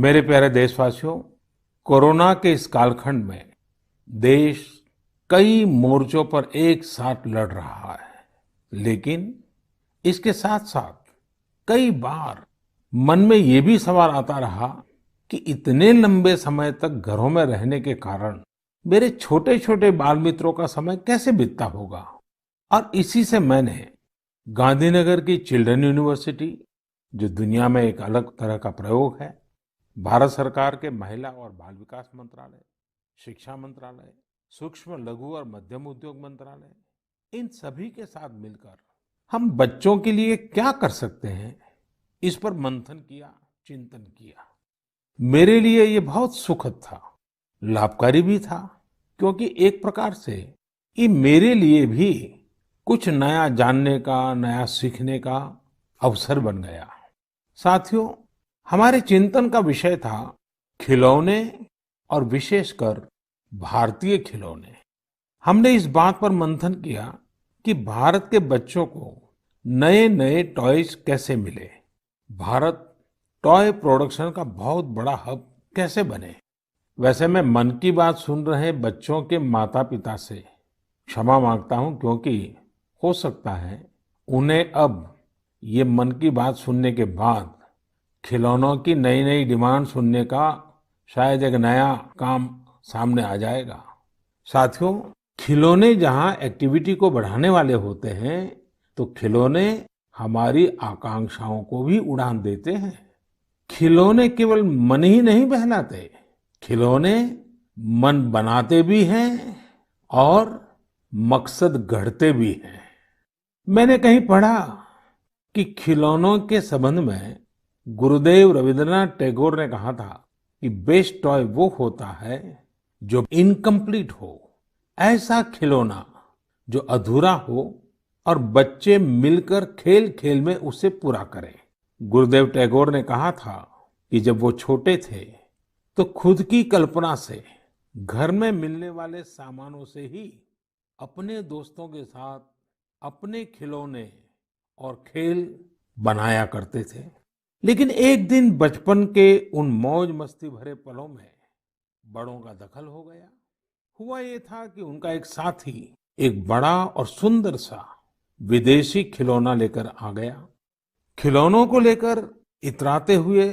मेरे प्यारे देशवासियों, कोरोना के इस कालखंड में देश कई मोर्चों पर एक साथ लड़ रहा है। लेकिन इसके साथ साथ कई बार मन में ये भी सवाल आता रहा कि इतने लंबे समय तक घरों में रहने के कारण मेरे छोटे छोटे बाल मित्रों का समय कैसे बीतता होगा। और इसी से मैंने गांधीनगर की चिल्ड्रन यूनिवर्सिटी, जो दुनिया में एक अलग तरह का प्रयोग है, भारत सरकार के महिला और बाल विकास मंत्रालय, शिक्षा मंत्रालय, सूक्ष्म लघु और मध्यम उद्योग मंत्रालय, इन सभी के साथ मिलकर हम बच्चों के लिए क्या कर सकते हैं, इस पर मंथन किया, चिंतन किया। मेरे लिए ये बहुत सुखद था, लाभकारी भी था, क्योंकि एक प्रकार से ये मेरे लिए भी कुछ नया जानने का, नया सीखने का अवसर बन गया। साथियों, हमारे चिंतन का विषय था खिलौने और विशेषकर भारतीय खिलौने। हमने इस बात पर मंथन किया कि भारत के बच्चों को नए नए टॉयज कैसे मिले, भारत टॉय प्रोडक्शन का बहुत बड़ा हब कैसे बने। वैसे मैं मन की बात सुन रहे बच्चों के माता पिता से क्षमा मांगता हूं, क्योंकि हो सकता है उन्हें अब ये मन की बात सुनने के बाद खिलौनों की नई नई डिमांड सुनने का शायद एक नया काम सामने आ जाएगा। साथियों, खिलौने जहां एक्टिविटी को बढ़ाने वाले होते हैं, तो खिलौने हमारी आकांक्षाओं को भी उड़ान देते हैं। खिलौने केवल मन ही नहीं बहलाते, खिलौने मन बनाते भी हैं और मकसद गढ़ते भी हैं। मैंने कहीं पढ़ा कि खिलौनों के संबंध में गुरुदेव रविंद्रनाथ टैगोर ने कहा था कि बेस्ट टॉय वो होता है जो इनकम्प्लीट हो, ऐसा खिलौना जो अधूरा हो और बच्चे मिलकर खेल खेल में उसे पूरा करें। गुरुदेव टैगोर ने कहा था कि जब वो छोटे थे तो खुद की कल्पना से घर में मिलने वाले सामानों से ही अपने दोस्तों के साथ अपने खिलौने और खेल बनाया करते थे। लेकिन एक दिन बचपन के उन मौज मस्ती भरे पलों में बड़ों का दखल हो गया। हुआ ये था कि उनका एक साथी एक बड़ा और सुंदर सा विदेशी खिलौना लेकर आ गया। खिलौनों को लेकर इतराते हुए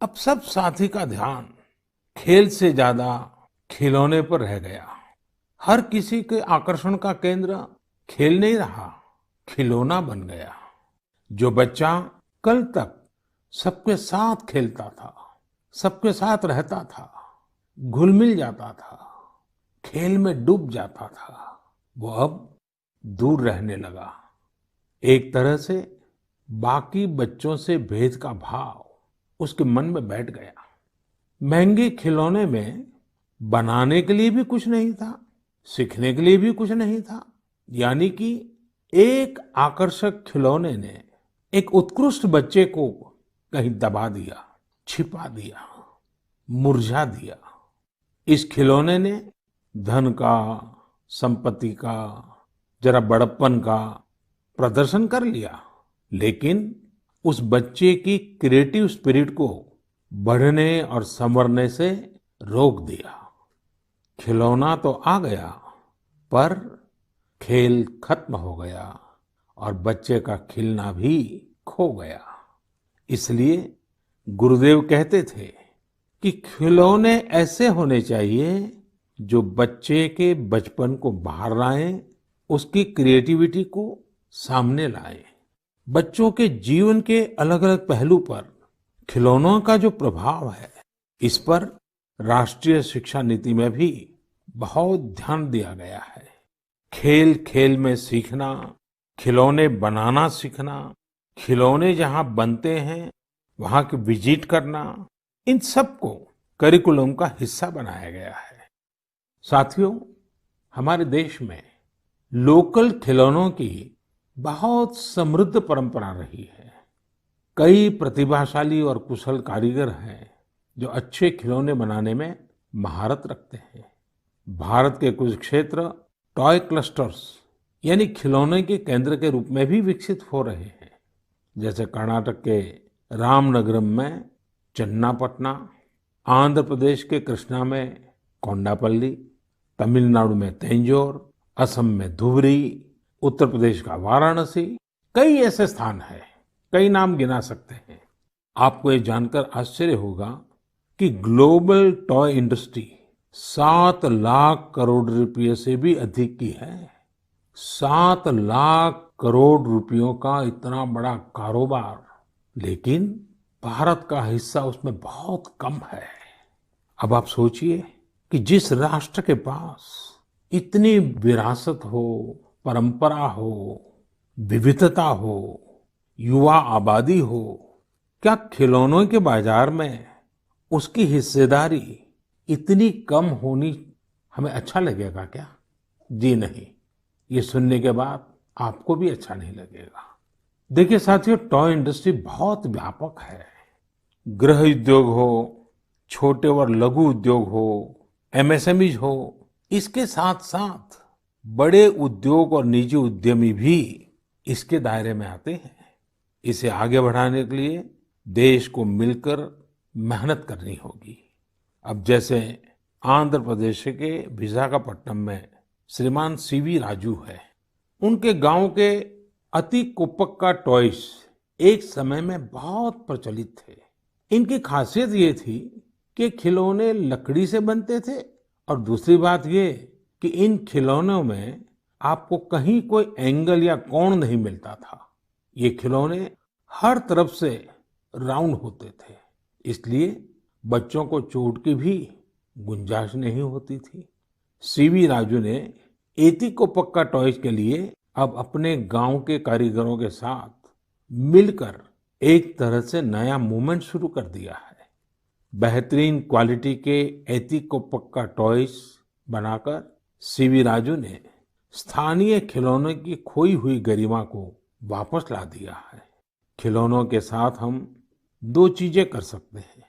अब सब साथी का ध्यान खेल से ज्यादा खिलौने पर रह गया। हर किसी के आकर्षण का केंद्र खेल नहीं रहा, खिलौना बन गया। जो बच्चा कल तक सबके साथ खेलता था, सबके साथ रहता था, घुल मिल जाता था, खेल में डूब जाता था, वो अब दूर रहने लगा। एक तरह से बाकी बच्चों से भेद का भाव उसके मन में बैठ गया। महंगे खिलौने में बनाने के लिए भी कुछ नहीं था, सीखने के लिए भी कुछ नहीं था। यानी कि एक आकर्षक खिलौने ने एक उत्कृष्ट बच्चे को कहीं दबा दिया, छिपा दिया, मुरझा दिया। इस खिलौने ने धन का, संपत्ति का, जरा बड़प्पन का प्रदर्शन कर लिया, लेकिन उस बच्चे की क्रिएटिव स्पिरिट को बढ़ने और संवरने से रोक दिया। खिलौना तो आ गया, पर खेल खत्म हो गया और बच्चे का खिलना भी खो गया। इसलिए गुरुदेव कहते थे कि खिलौने ऐसे होने चाहिए जो बच्चे के बचपन को बाहर लाएं, उसकी क्रिएटिविटी को सामने लाएं। बच्चों के जीवन के अलग अलग पहलू पर खिलौनों का जो प्रभाव है, इस पर राष्ट्रीय शिक्षा नीति में भी बहुत ध्यान दिया गया है। खेल खेल में सीखना, खिलौने बनाना सीखना, खिलौने जहां बनते हैं वहां की विजिट करना, इन सबको करिकुलम का हिस्सा बनाया गया है। साथियों, हमारे देश में लोकल खिलौनों की बहुत समृद्ध परंपरा रही है। कई प्रतिभाशाली और कुशल कारीगर हैं जो अच्छे खिलौने बनाने में महारत रखते हैं। भारत के कुछ क्षेत्र टॉय क्लस्टर्स यानी खिलौने के केंद्र के रूप में भी विकसित हो रहे हैं। जैसे कर्नाटक के रामनगरम में चन्नापटना, आंध्र प्रदेश के कृष्णा में कोंडापल्ली, तमिलनाडु में तंजौर, असम में धुबरी, उत्तर प्रदेश का वाराणसी, कई ऐसे स्थान हैं, कई नाम गिना सकते हैं। आपको ये जानकर आश्चर्य होगा कि global toy industry 7 lakh crore रुपए से भी अधिक की है। 7 लाख करोड़ रुपयों का इतना बड़ा कारोबार, लेकिन भारत का हिस्सा उसमें बहुत कम है। अब आप सोचिए कि जिस राष्ट्र के पास इतनी विरासत हो, परंपरा हो, विविधता हो, युवा आबादी हो, क्या खिलौनों के बाजार में उसकी हिस्सेदारी इतनी कम होनी हमें अच्छा लगेगा क्या? जी नहीं, ये सुनने के बाद आपको भी अच्छा नहीं लगेगा। देखिए साथियों, टॉय इंडस्ट्री बहुत व्यापक है। गृह उद्योग हो, छोटे और लघु उद्योग हो, एमएसएमईज हो, इसके साथ साथ बड़े उद्योग और निजी उद्यमी भी इसके दायरे में आते हैं। इसे आगे बढ़ाने के लिए देश को मिलकर मेहनत करनी होगी। अब जैसे आंध्र प्रदेश के विशाखापट्टनम में श्रीमान सीवी राजू है, उनके गांव के अति कुप्पका टॉयज एक समय में बहुत प्रचलित थे। इनकी खासियत ये थी कि खिलौने लकड़ी से बनते थे और दूसरी बात ये कि इन खिलौनों में आपको कहीं कोई एंगल या कोण नहीं मिलता था। ये खिलौने हर तरफ से राउंड होते थे, इसलिए बच्चों को चोट की भी गुंजाइश नहीं होती थी। सीवी राजू ने एतिकोप्पका टॉयज के लिए अब अपने गांव के कारीगरों के साथ मिलकर एक तरह से नया मूवमेंट शुरू कर दिया है। बेहतरीन क्वालिटी के एतिकोप्पका टॉयज बनाकर सीवी राजू ने स्थानीय खिलौनों की खोई हुई गरिमा को वापस ला दिया है। खिलौनों के साथ हम 2 चीजें कर सकते हैं।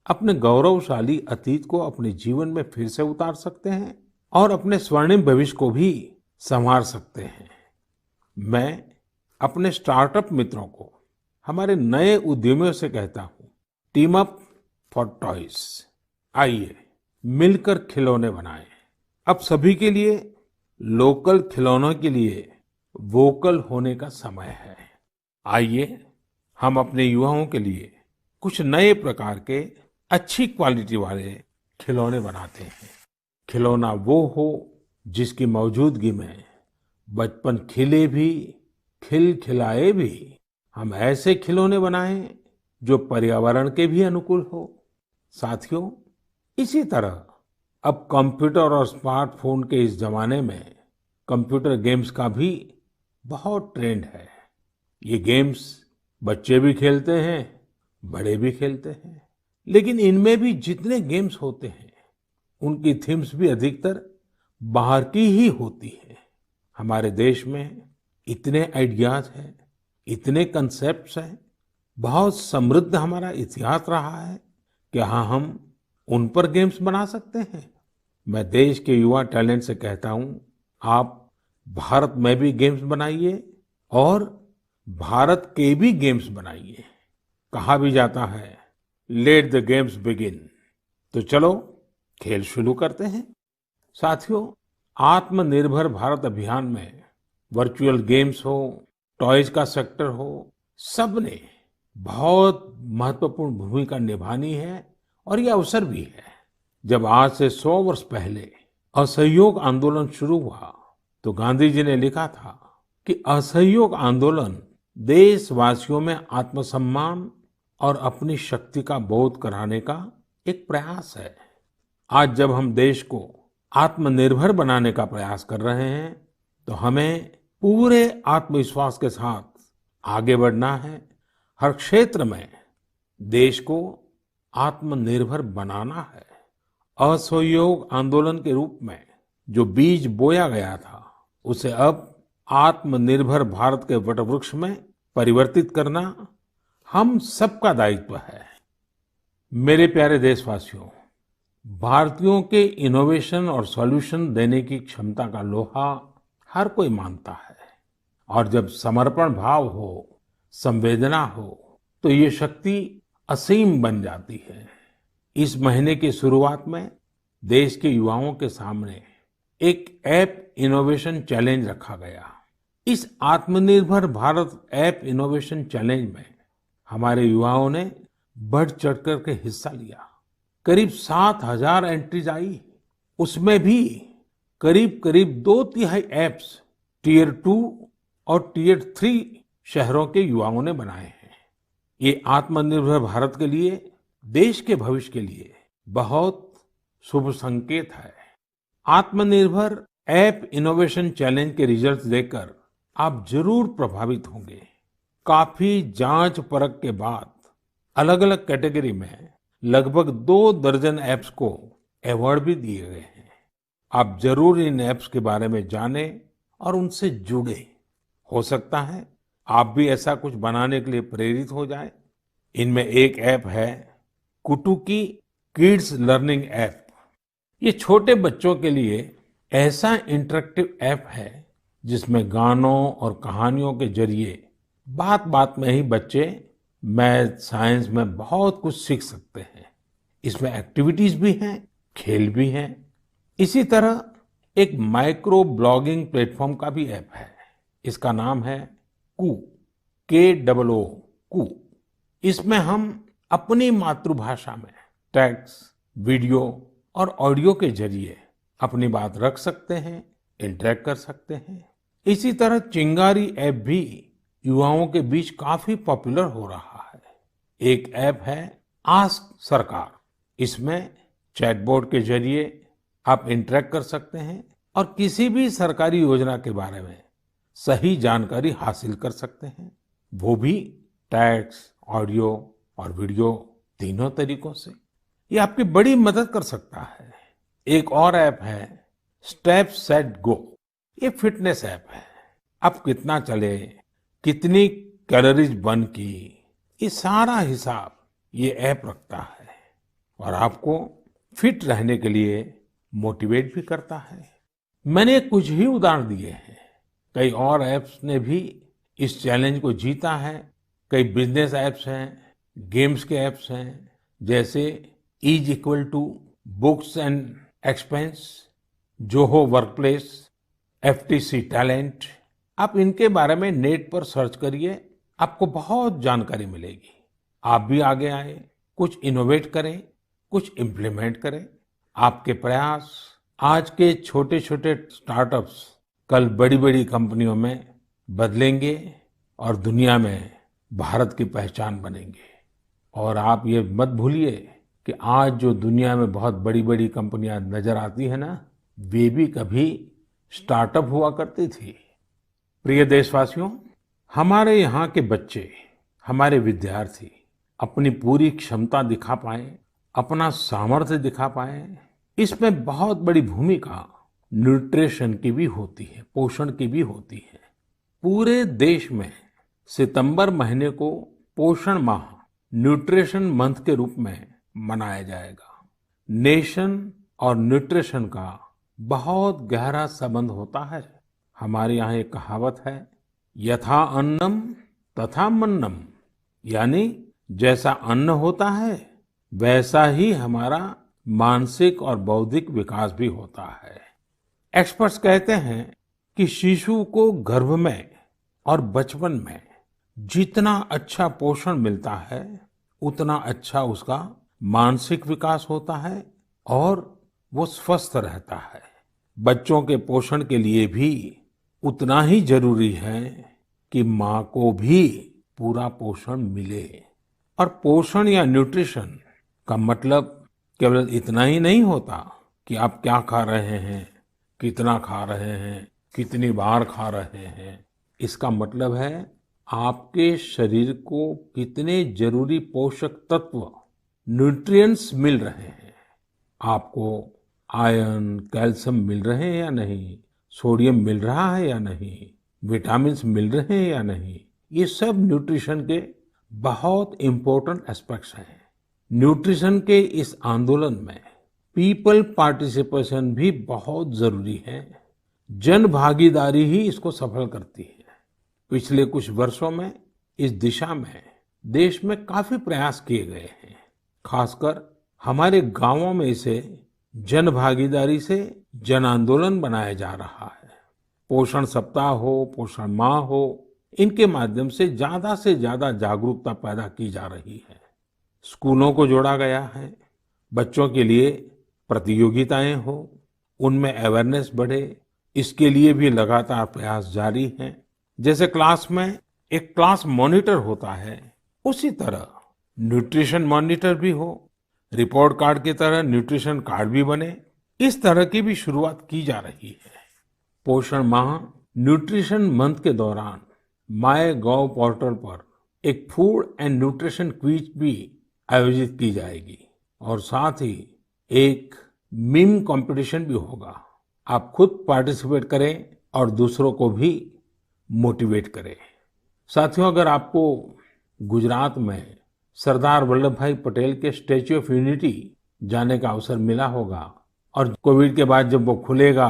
अपने गौरवशाली अतीत को अपने जीवन में फिर से उतार सकते हैं और अपने स्वर्णिम भविष्य को भी संवार सकते हैं। मैं अपने स्टार्टअप मित्रों को, हमारे नए उद्यमियों से कहता हूं, टीम अप फॉर टॉयज। आइए मिलकर खिलौने बनाएं। अब सभी के लिए लोकल खिलौनों के लिए वोकल होने का समय है। आइए हम अपने युवाओं के लिए कुछ नए प्रकार के अच्छी क्वालिटी वाले खिलौने बनाते हैं। खिलौना वो हो जिसकी मौजूदगी में बचपन खिले भी, खिलखिलाए भी। हम ऐसे खिलौने बनाएं जो पर्यावरण के भी अनुकूल हो। साथियों, इसी तरह अब कंप्यूटर और स्मार्टफोन के इस जमाने में कंप्यूटर गेम्स का भी बहुत ट्रेंड है। ये गेम्स बच्चे भी खेलते हैं, बड़े भी खेलते हैं, लेकिन इनमें भी जितने गेम्स होते हैं उनकी थीम्स भी अधिकतर बाहर की ही होती है। हमारे देश में इतने आइडियाज हैं, इतने कंसेप्ट्स हैं, बहुत समृद्ध हमारा इतिहास रहा है। क्या हम उन पर गेम्स बना सकते हैं? मैं देश के युवा टैलेंट से कहता हूं, आप भारत में भी गेम्स बनाइए और भारत के भी गेम्स बनाइए। कहा भी जाता है, लेट द गेम्स बिगिन। तो चलो खेल शुरू करते हैं। साथियों, आत्मनिर्भर भारत अभियान में वर्चुअल गेम्स हो, टॉयज का सेक्टर हो, सबने बहुत महत्वपूर्ण भूमिका निभानी है और ये अवसर भी है। जब आज से 100 वर्ष पहले असहयोग आंदोलन शुरू हुआ तो गांधी जी ने लिखा था कि असहयोग आंदोलन देशवासियों में आत्मसम्मान और अपनी शक्ति का बोध कराने का एक प्रयास है। आज जब हम देश को आत्मनिर्भर बनाने का प्रयास कर रहे हैं तो हमें पूरे आत्मविश्वास के साथ आगे बढ़ना है। हर क्षेत्र में देश को आत्मनिर्भर बनाना है। असहयोग आंदोलन के रूप में जो बीज बोया गया था उसे अब आत्मनिर्भर भारत के वटवृक्ष में परिवर्तित करना हम सबका दायित्व है। मेरे प्यारे देशवासियों, भारतीयों के इनोवेशन और सॉल्यूशन देने की क्षमता का लोहा हर कोई मानता है और जब समर्पण भाव हो, संवेदना हो तो ये शक्ति असीम बन जाती है। इस महीने की शुरुआत में देश के युवाओं के सामने एक ऐप इनोवेशन चैलेंज रखा गया। इस आत्मनिर्भर भारत ऐप इनोवेशन चैलेंज में हमारे युवाओं ने बढ़ चढ़कर के हिस्सा लिया। करीब 7,000 एंट्रीज आई। उसमें भी करीब करीब 2/3 ऐप्स टियर 2 और टियर 3 शहरों के युवाओं ने बनाए हैं। ये आत्मनिर्भर भारत के लिए, देश के भविष्य के लिए बहुत शुभ संकेत है। आत्मनिर्भर ऐप इनोवेशन चैलेंज के रिजल्ट्स देखकर आप जरूर प्रभावित होंगे। काफी जांच परख के बाद अलग अलग कैटेगरी में लगभग 2 दर्जन ऐप्स को अवार्ड भी दिए गए हैं। आप जरूर इन ऐप्स के बारे में जानें और उनसे जुड़े। हो सकता है आप भी ऐसा कुछ बनाने के लिए प्रेरित हो जाए। इनमें एक ऐप है कुटुकी किड्स लर्निंग ऐप। ये छोटे बच्चों के लिए ऐसा इंटरेक्टिव ऐप है जिसमें गानों और कहानियों के जरिए बात बात में ही बच्चे मैथ साइंस में बहुत कुछ सीख सकते हैं। इसमें एक्टिविटीज भी हैं, खेल भी हैं। इसी तरह एक माइक्रो ब्लॉगिंग प्लेटफॉर्म का भी ऐप है। इसका नाम है कू, KOO कू। इसमें हम अपनी मातृभाषा में टेक्स्ट, वीडियो और ऑडियो के जरिए अपनी बात रख सकते हैं, इंटरेक्ट कर सकते हैं। इसी तरह चिंगारी ऐप भी युवाओं के बीच काफी पॉपुलर हो रहा है। एक ऐप है आस्क सरकार। इसमें चैटबॉट के जरिए आप इंटरेक्ट कर सकते हैं और किसी भी सरकारी योजना के बारे में सही जानकारी हासिल कर सकते हैं, वो भी टेक्स्ट, ऑडियो और वीडियो तीनों तरीकों से। ये आपकी बड़ी मदद कर सकता है। एक और ऐप है स्टेप सेट गो। ये फिटनेस ऐप है। आप कितना चले, कितनी कैलोरीज बर्न की, ये सारा हिसाब ये ऐप रखता है और आपको फिट रहने के लिए मोटिवेट भी करता है। मैंने कुछ ही उदाहरण दिए हैं। कई और ऐप्स ने भी इस चैलेंज को जीता है। कई बिजनेस ऐप्स हैं, गेम्स के ऐप्स हैं, जैसे is equal to books and expense, Zoho workplace, FTC talent. आप इनके बारे में नेट पर सर्च करिए, आपको बहुत जानकारी मिलेगी। आप भी आगे आए, कुछ इनोवेट करें, कुछ इम्प्लीमेंट करें। आपके प्रयास आज के छोटे छोटे स्टार्टअप्स कल बड़ी बड़ी कंपनियों में बदलेंगे और दुनिया में भारत की पहचान बनेंगे। और आप ये मत भूलिए कि आज जो दुनिया में बहुत बड़ी बड़ी कंपनियां नजर आती है ना, वे भी कभी स्टार्टअप हुआ करती थी। प्रिय देशवासियों, हमारे यहाँ के बच्चे, हमारे विद्यार्थी अपनी पूरी क्षमता दिखा पाए, अपना सामर्थ्य दिखा पाए, इसमें बहुत बड़ी भूमिका न्यूट्रिशन की भी होती है, पोषण की भी होती है। पूरे देश में सितंबर महीने को पोषण माह, न्यूट्रिशन मंथ के रूप में मनाया जाएगा। नेशन और न्यूट्रिशन का बहुत गहरा संबंध होता है। हमारे यहाँ एक कहावत है, यथा अन्नम तथा मन्नम, यानी जैसा अन्न होता है वैसा ही हमारा मानसिक और बौद्धिक विकास भी होता है। एक्सपर्ट्स कहते हैं कि शिशु को गर्भ में और बचपन में जितना अच्छा पोषण मिलता है उतना अच्छा उसका मानसिक विकास होता है और वो स्वस्थ रहता है। बच्चों के पोषण के लिए भी उतना ही जरूरी है कि माँ को भी पूरा पोषण मिले। और पोषण या न्यूट्रिशन का मतलब केवल इतना ही नहीं होता कि आप क्या खा रहे हैं, कितना खा रहे हैं, कितनी बार खा रहे हैं। इसका मतलब है आपके शरीर को कितने जरूरी पोषक तत्व, न्यूट्रिएंट्स मिल रहे हैं। आपको आयरन, कैल्शियम मिल रहे हैं या नहीं, सोडियम मिल रहा है या नहीं, विटामिन्स मिल रहे हैं या नहीं, ये सब न्यूट्रिशन के बहुत इंपॉर्टेंट एस्पेक्ट्स हैं। न्यूट्रिशन के इस आंदोलन में पीपल पार्टिसिपेशन भी बहुत जरूरी है। जन भागीदारी ही इसको सफल करती है। पिछले कुछ वर्षों में इस दिशा में देश में काफी प्रयास किए गए हैं। खासकर हमारे गांवों में इसे जन भागीदारी से जन आंदोलन बनाया जा रहा है। पोषण सप्ताह हो, पोषण माह हो, इनके माध्यम से ज्यादा जागरूकता पैदा की जा रही है। स्कूलों को जोड़ा गया है, बच्चों के लिए प्रतियोगिताएं हो, उनमें अवेयरनेस बढ़े, इसके लिए भी लगातार प्रयास जारी हैं। जैसे क्लास में एक क्लास मॉनिटर होता है, उसी तरह न्यूट्रिशन मॉनिटर भी हो, रिपोर्ट कार्ड की तरह न्यूट्रिशन कार्ड भी बने, इस तरह की भी शुरुआत की जा रही है। पोषण माह न्यूट्रिशन मंथ के दौरान माय गॉव पोर्टल पर एक फूड एंड न्यूट्रिशन क्विज भी आयोजित की जाएगी और साथ ही एक मीम कंपटीशन भी होगा। आप खुद पार्टिसिपेट करें और दूसरों को भी मोटिवेट करें। साथियों, अगर आपको गुजरात में सरदार वल्लभ भाई पटेल के स्टैच्यू ऑफ यूनिटी जाने का अवसर मिला होगा और कोविड के बाद जब वो खुलेगा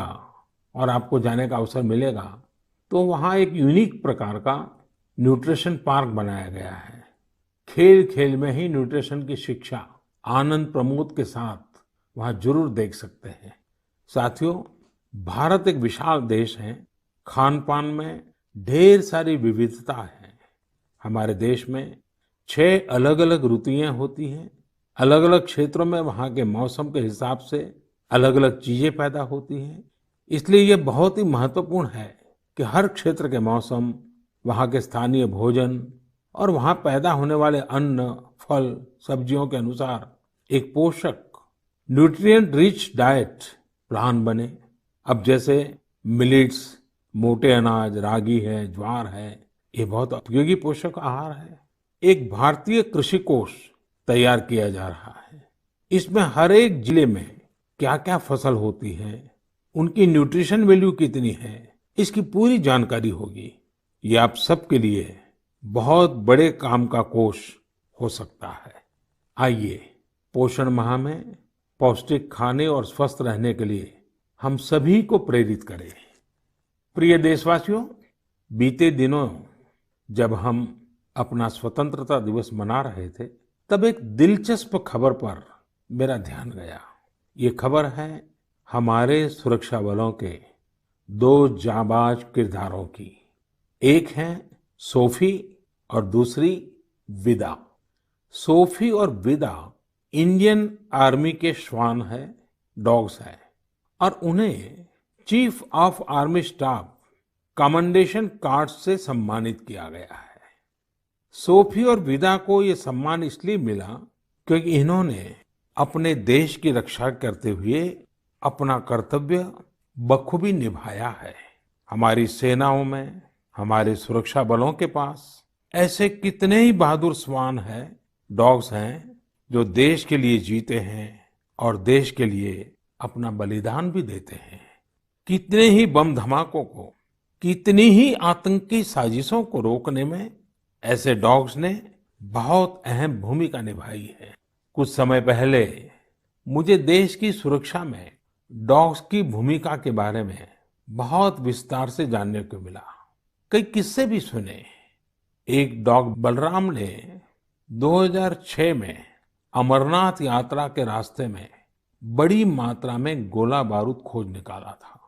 और आपको जाने का अवसर मिलेगा, तो वहाँ एक यूनिक प्रकार का न्यूट्रिशन पार्क बनाया गया है। खेल खेल में ही न्यूट्रिशन की शिक्षा आनंद प्रमोद के साथ वहाँ जरूर देख सकते हैं। साथियों, भारत एक विशाल देश है। खान पान में ढेर सारी विविधता है। हमारे देश में 6 अलग-अलग ऋतुएं होती हैं। अलग-अलग क्षेत्रों में वहाँ के मौसम के हिसाब से अलग-अलग चीजें पैदा होती हैं। इसलिए ये बहुत ही महत्वपूर्ण है कि हर क्षेत्र के मौसम, वहाँ के स्थानीय भोजन और वहाँ पैदा होने वाले अन्न, फल, सब्जियों के अनुसार एक पोषक न्यूट्रिएंट रिच डाइट प्लान बने। अब जैसे मिलेट्स, मोटे अनाज, रागी है, ज्वार है, ये बहुत उपयोगी पोषक आहार है। एक भारतीय कृषि कोष तैयार किया जा रहा है। इसमें हर एक जिले में क्या क्या फसल होती है, उनकी न्यूट्रिशन वैल्यू कितनी है, इसकी पूरी जानकारी होगी। ये आप सबके लिए बहुत बड़े काम का कोष हो सकता है। आइए, पोषण माह में पौष्टिक खाने और स्वस्थ रहने के लिए हम सभी को प्रेरित करें। प्रिय देशवासियों, बीते दिनों जब हम अपना स्वतंत्रता दिवस मना रहे थे, तब एक दिलचस्प खबर पर मेरा ध्यान गया। ये खबर है हमारे सुरक्षा बलों के 2 जाबाज किरदारों की। एक है सोफी और दूसरी विदा। सोफी और विदा इंडियन आर्मी के श्वान है, डॉग्स है, और उन्हें chief of army staff commendation card से सम्मानित किया गया है। सोफी और विदा को ये सम्मान इसलिए मिला क्योंकि इन्होंने अपने देश की रक्षा करते हुए अपना कर्तव्य बखूबी निभाया है। हमारी सेनाओं में, हमारे सुरक्षा बलों के पास ऐसे कितने ही बहादुर श्वान हैं, डॉग्स हैं, जो देश के लिए जीते हैं और देश के लिए अपना बलिदान भी देते हैं। कितने ही बम धमाकों को, कितनी ही आतंकी साजिशों को रोकने में ऐसे डॉग्स ने बहुत अहम भूमिका निभाई है। कुछ समय पहले मुझे देश की सुरक्षा में डॉग्स की भूमिका के बारे में बहुत विस्तार से जानने को मिला। कई किस्से भी सुने। एक डॉग बलराम ने 2006 में अमरनाथ यात्रा के रास्ते में बड़ी मात्रा में गोला बारूद खोज निकाला था।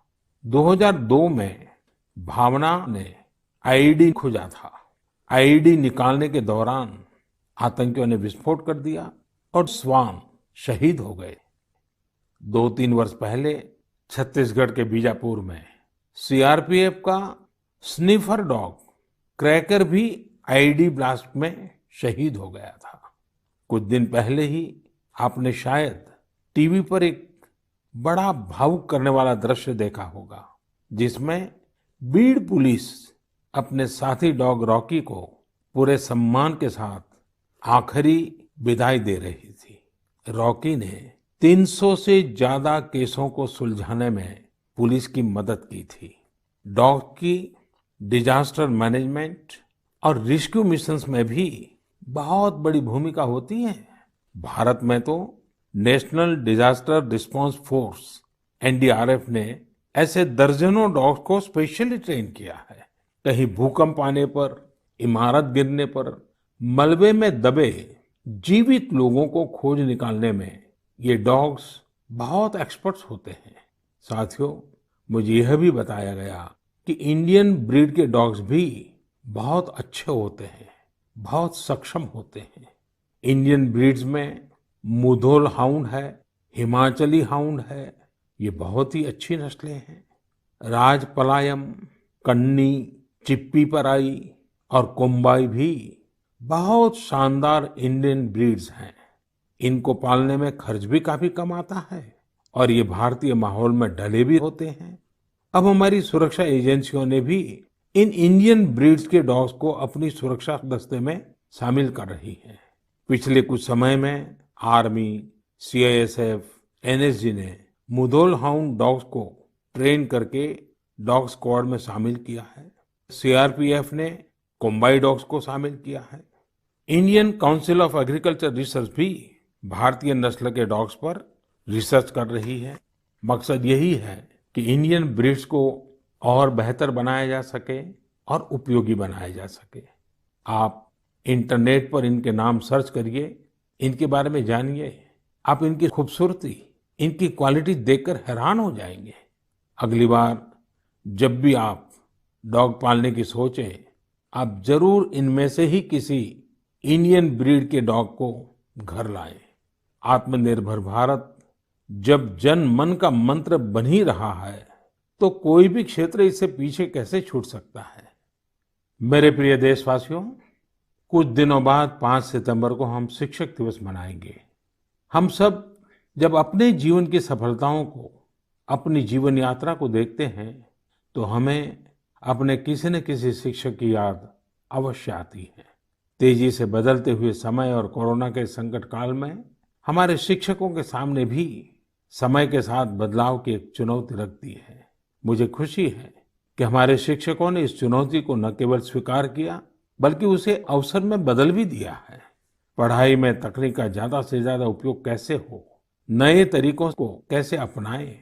2002 में भावना ने आईईडी खोजा था। आईईडी निकालने के दौरान आतंकियों ने विस्फोट कर दिया और श्वान शहीद हो गए। 2-3 वर्ष पहले छत्तीसगढ़ के बीजापुर में सीआरपीएफ का स्निफर डॉग क्रैकर भी आईईडी ब्लास्ट में शहीद हो गया था। कुछ दिन पहले ही आपने शायद टीवी पर एक बड़ा भावुक करने वाला दृश्य देखा होगा, जिसमें बीड़ पुलिस अपने साथी डॉग रॉकी को पूरे सम्मान के साथ आखिरी विदाई दे रही थी। रॉकी ने 300 से ज्यादा केसों को सुलझाने में पुलिस की मदद की थी। डॉग की डिजास्टर मैनेजमेंट और रेस्क्यू मिशंस में भी बहुत बड़ी भूमिका होती है। भारत में तो national disaster response force NDRF ने ऐसे दर्जनों डॉग्स को स्पेशली ट्रेन किया है। कहीं भूकंप आने पर, इमारत गिरने पर, मलबे में दबे जीवित लोगों को खोज निकालने में ये डॉग्स बहुत एक्सपर्ट्स होते हैं। साथियों, मुझे यह भी बताया गया कि इंडियन ब्रीड के डॉग्स भी बहुत अच्छे होते हैं, बहुत सक्षम होते हैं। इंडियन ब्रीड्स में मुधोल हाउंड है, हिमाचली हाउंड है, ये बहुत ही अच्छी नस्लें हैं। राजपलायम, कन्नी, चिप्पी पराई और कोम्बाई भी बहुत शानदार इंडियन ब्रीड्स हैं। इनको पालने में खर्च भी काफी कम आता है और ये भारतीय माहौल में ढले भी होते हैं। अब हमारी सुरक्षा एजेंसियों ने भी इन इंडियन ब्रीड्स के डॉग्स को अपनी सुरक्षा दस्ते में शामिल कर रही है। पिछले कुछ समय में आर्मी, सीआईएसएफ, एनएसजी ने मुधोल हाउंड डॉग्स को ट्रेन करके डॉग स्क्वाड में शामिल किया है। सीआरपीएफ ने कोम्बाई डॉग्स को शामिल किया है। Indian council of agriculture research भी भारतीय नस्ल के डॉग्स पर रिसर्च कर रही है। मकसद यही है कि इंडियन ब्रीड्स को और बेहतर बनाया जा सके और उपयोगी बनाया जा सके। आप इंटरनेट पर इनके नाम सर्च करिए, इनके बारे में जानिए। आप इनकी खूबसूरती, इनकी क्वालिटी देखकर हैरान हो जाएंगे। अगली बार जब भी आप डॉग पालने की सोचें, आप जरूर इनमें से ही किसी इंडियन ब्रीड के डॉग को घर लाएं। आत्मनिर्भर भारत जब जन मन का मंत्र बन ही रहा है, तो कोई भी क्षेत्र इससे पीछे कैसे छूट सकता है। मेरे प्रिय देशवासियों, कुछ दिनों बाद 5 सितंबर को हम शिक्षक दिवस मनाएंगे। हम सब जब अपने जीवन की सफलताओं को, अपनी जीवन यात्रा को देखते हैं, तो हमें अपने किसी न किसी शिक्षक की याद अवश्य आती है। तेजी से बदलते हुए समय और कोरोना के संकट काल में हमारे शिक्षकों के सामने भी समय के साथ बदलाव की एक चुनौती रखती है। मुझे खुशी है कि हमारे शिक्षकों ने इस चुनौती को न केवल स्वीकार किया, बल्कि उसे अवसर में बदल भी दिया है। पढ़ाई में तकनीक का ज्यादा से ज्यादा उपयोग कैसे हो, नए तरीकों को कैसे अपनाएं,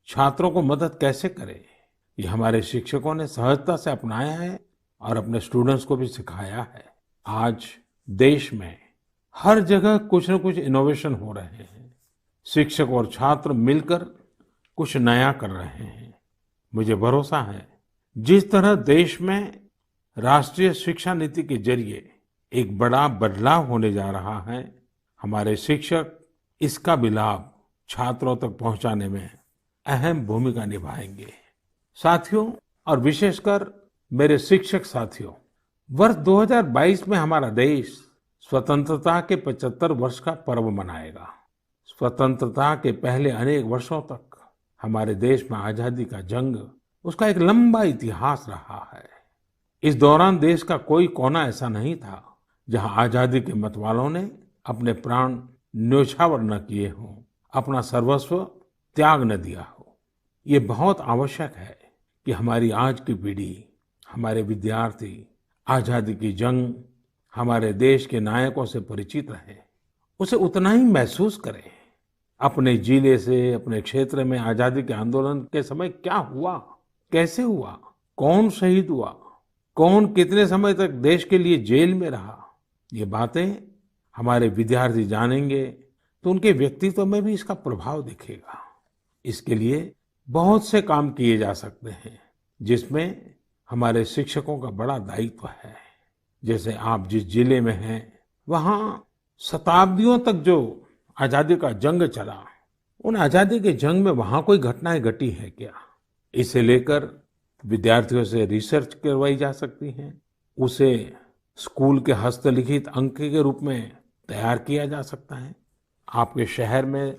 छात्रों को मदद कैसे करें, ये हमारे शिक्षकों ने सहजता से अपनाया है और अपने स्टूडेंट्स को भी सिखाया है। आज देश में हर जगह कुछ न कुछ इनोवेशन हो रहे हैं। शिक्षक और छात्र मिलकर कुछ नया कर रहे हैं। मुझे भरोसा है, जिस तरह देश में राष्ट्रीय शिक्षा नीति के जरिए एक बड़ा बदलाव होने जा रहा है, हमारे शिक्षक इसका भी लाभ छात्रों तक पहुंचाने में अहम भूमिका निभाएंगे। साथियों, और विशेषकर मेरे शिक्षक साथियों, वर्ष 2022 में हमारा देश स्वतंत्रता के 75 वर्ष का पर्व मनाएगा। स्वतंत्रता के पहले अनेक वर्षों तक हमारे देश में आजादी का जंग, उसका एक लंबा इतिहास रहा है। इस दौरान देश का कोई कोना ऐसा नहीं था जहां आजादी के मतवालों ने अपने प्राण न्योछावर न किए हों, अपना सर्वस्व त्याग न दिया हो। ये बहुत आवश्यक है कि हमारी आज की पीढ़ी, हमारे विद्यार्थी आजादी की जंग, हमारे देश के नायकों से परिचित रहे, उसे उतना ही महसूस करें। अपने जिले से, अपने क्षेत्र में आजादी के आंदोलन के समय क्या हुआ, कैसे हुआ, कौन शहीद हुआ, कौन कितने समय तक देश के लिए जेल में रहा, ये बातें हमारे विद्यार्थी जानेंगे तो उनके व्यक्तित्व में भी इसका प्रभाव दिखेगा। इसके लिए बहुत से काम किए जा सकते हैं, जिसमें हमारे शिक्षकों का बड़ा दायित्व है। जैसे आप जिस जिले में हैं, वहां शताब्दियों तक जो आजादी का जंग चला, उन आजादी के जंग में वहां कोई घटनाएं घटी है क्या, इसे लेकर विद्यार्थियों से रिसर्च करवाई जा सकती है। उसे स्कूल के हस्तलिखित अंक के रूप में तैयार किया जा सकता है। आपके शहर में